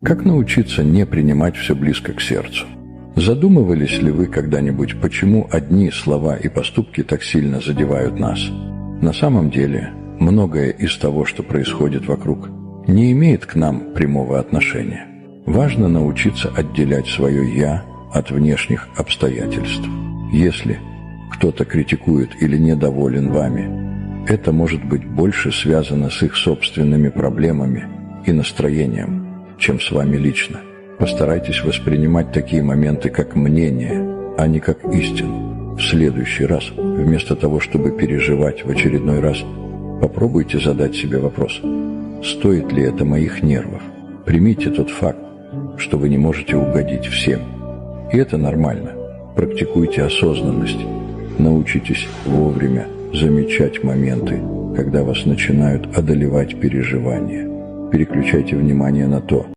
Как научиться не принимать все близко к сердцу? Задумывались ли вы когда-нибудь, почему одни слова и поступки так сильно задевают нас? На самом деле, многое из того, что происходит вокруг, не имеет к нам прямого отношения. Важно научиться отделять свое «я» от внешних обстоятельств. Если кто-то критикует или недоволен вами, это может быть больше связано с их собственными проблемами и настроением, чем с вами лично. Постарайтесь воспринимать такие моменты как мнение, а не как истину. В следующий раз, вместо того, чтобы переживать в очередной раз, попробуйте задать себе вопрос: стоит ли это моих нервов? Примите тот факт, что вы не можете угодить всем. И это нормально. Практикуйте осознанность. Научитесь вовремя замечать моменты, когда вас начинают одолевать переживания. Переключайте внимание на то,